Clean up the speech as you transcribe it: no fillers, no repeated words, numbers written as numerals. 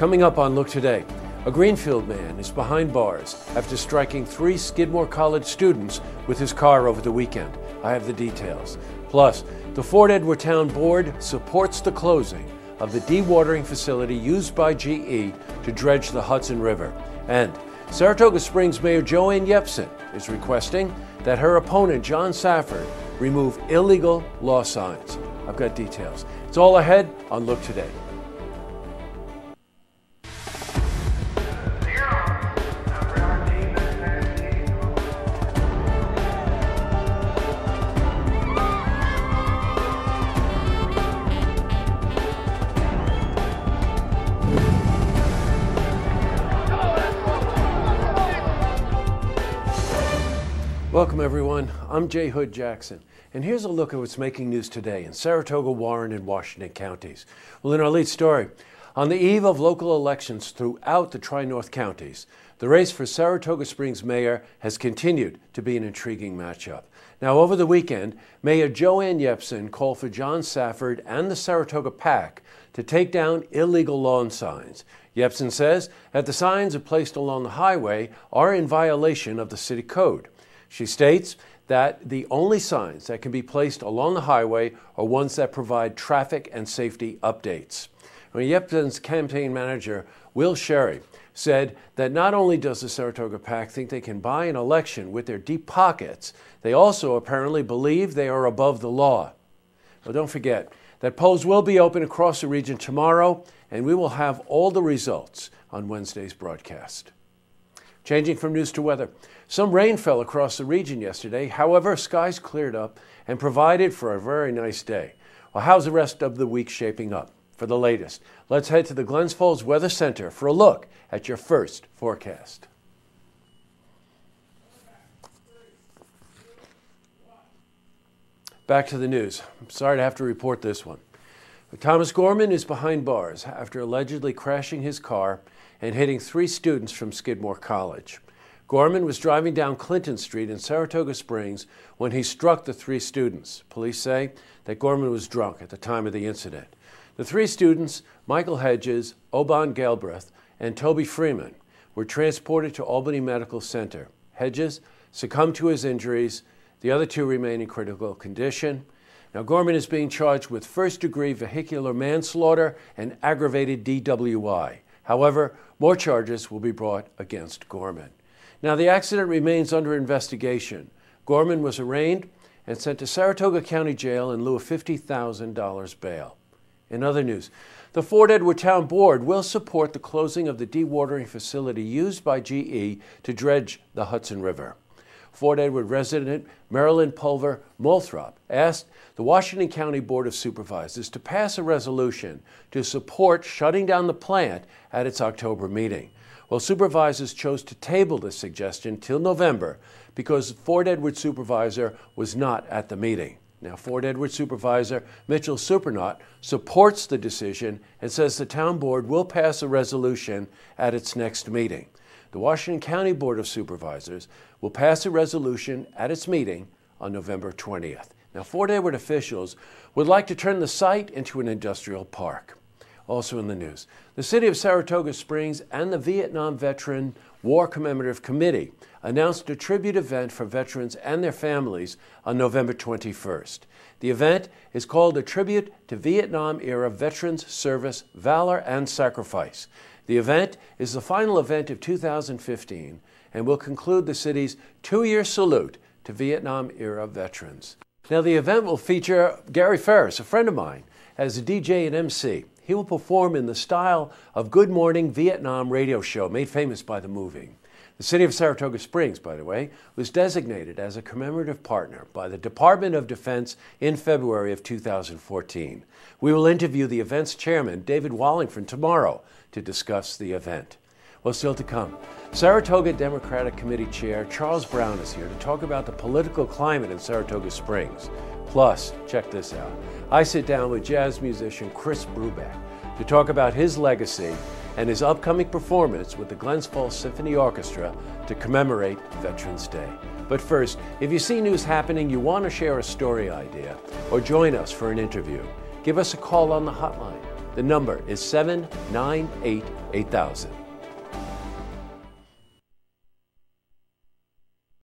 Coming up on Look Today, a Greenfield man is behind bars after striking 3 Skidmore College students with his car over the weekend. I have the details. Plus, the Fort Edward Board supports the closing of the dewatering facility used by GE to dredge the Hudson River. And Saratoga Springs Mayor Joanne Jepsen is requesting that her opponent, John Safford, remove illegal law signs. I've got details. It's all ahead on Look Today. Welcome everyone, I'm Jay Hood Jackson, and here's a look at what's making news today in Saratoga, Warren, and Washington counties. Well, in our lead story, on the eve of local elections throughout the Tri-North counties, the race for Saratoga Springs mayor has continued to be an intriguing matchup. Now, over the weekend, Mayor Joanne Jepsen called for John Safford and the Saratoga PAC to take down illegal lawn signs. Jepsen says that the signs placed along the highway are in violation of the city code. She states that the only signs that can be placed along the highway are ones that provide traffic and safety updates. Jepsen's campaign manager, Will Sherry, said that not only does the Saratoga PAC think they can buy an election with their deep pockets, they also apparently believe they are above the law. Well, don't forget that polls will be open across the region tomorrow, and we will have all the results on Wednesday's broadcast. Changing from news to weather. Some rain fell across the region yesterday. However, skies cleared up and provided for a very nice day. Well, how's the rest of the week shaping up? For the latest, let's head to the Glens Falls Weather Center for a look at your first forecast. Back to the news. I'm sorry to have to report this one. Thomas Gorman is behind bars after allegedly crashing his car and hitting 3 students from Skidmore College. Gorman was driving down Clinton Street in Saratoga Springs when he struck the 3 students. Police say that Gorman was drunk at the time of the incident. The 3 students, Michael Hedges, Oban Galbraith, and Toby Freeman, were transported to Albany Medical Center. Hedges succumbed to his injuries. The other 2 remain in critical condition. Now, Gorman is being charged with first-degree vehicular manslaughter and aggravated DWI. However, more charges will be brought against Gorman. Now, the accident remains under investigation. Gorman was arraigned and sent to Saratoga County Jail in lieu of $50,000 bail. In other news, the Fort Edward Board will support the closing of the dewatering facility used by GE to dredge the Hudson River. Fort Edward resident Marilyn Pulver Moulthrop asked the Washington County Board of Supervisors to pass a resolution to support shutting down the plant at its October meeting. Well, supervisors chose to table this suggestion till November because Fort Edward supervisor was not at the meeting. Now, Fort Edward Supervisor Mitchell Supernaut supports the decision and says the town board will pass a resolution at its next meeting. The Washington County Board of Supervisors will pass a resolution at its meeting on November 20th. Now, Fort Edward officials would like to turn the site into an industrial park. Also in the news, the City of Saratoga Springs and the Vietnam Veteran War Commemorative Committee announced a tribute event for veterans and their families on November 21st. The event is called A Tribute to Vietnam-Era Veterans' Service, Valor, and Sacrifice. The event is the final event of 2015 and will conclude the city's 2-year salute to Vietnam-era veterans. Now, the event will feature Gary Ferris, a friend of mine, as a DJ and MC. He will perform in the style of Good Morning Vietnam radio show made famous by the movie. The City of Saratoga Springs, by the way, was designated as a commemorative partner by the Department of Defense in February of 2014. We will interview the event's chairman, David Wallingford, tomorrow to discuss the event. Well, still to come, Saratoga Democratic Committee Chair Charles Brown is here to talk about the political climate in Saratoga Springs. Plus, check this out, I sit down with jazz musician Chris Brubeck to talk about his legacy and his upcoming performance with the Glens Falls Symphony Orchestra to commemorate Veterans Day. But first, if you see news happening, you want to share a story idea, or join us for an interview, give us a call on the hotline, The number is 798 8000.